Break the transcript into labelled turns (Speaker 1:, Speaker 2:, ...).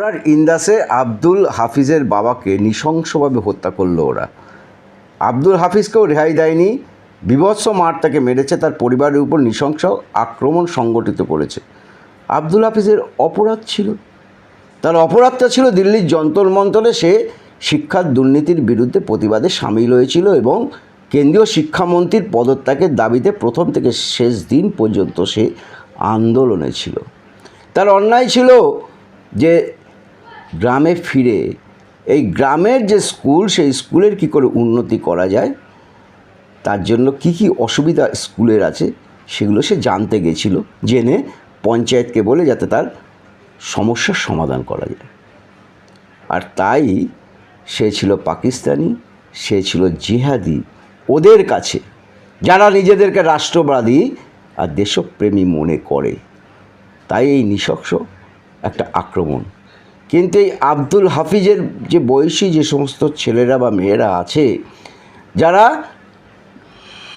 Speaker 1: ওরা ইন্দাসে আব্দুল হাফিজের বাবাকে নৃশংসভাবে হত্যা করলো ওরা। আব্দুল হাফিজকেও রেহাই দেয়নি, বীভৎস মার তাকে মেরেছে, তার পরিবারের উপর নৃশংস আক্রমণ সংগঠিত করেছে। আব্দুল হাফিজের অপরাধ ছিল, তার অপরাধটা ছিল দিল্লির যন্তর মন্তরে সে শিক্ষার দুর্নীতির বিরুদ্ধে প্রতিবাদে সামিল হয়েছিল এবং কেন্দ্রীয় শিক্ষামন্ত্রীর পদত্যাগের দাবিতে প্রথম থেকে শেষ দিন পর্যন্ত সে আন্দোলনে ছিল। তার অন্যায় ছিল যে গ্রামে ফিরে এই গ্রামের যে স্কুল, সেই স্কুলের কী করে উন্নতি করা যায়, তার জন্য কি কি অসুবিধা স্কুলের আছে সেগুলো সে জানতে গেছিল, জেনে পঞ্চায়েতকে বলে যাতে তার সমস্যার সমাধান করা যায়। আর তাই সে ছিল পাকিস্তানি, সে ছিল জিহাদি ওদের কাছে, যারা নিজেদেরকে রাষ্ট্রবাদী আর দেশপ্রেমী মনে করে। তাই এই নৃশংস একটা আক্রমণ। কিন্তু এই আব্দুল হাফিজের যে বয়সী যে সমস্ত ছেলেরা বা মেয়েরা আছে, যারা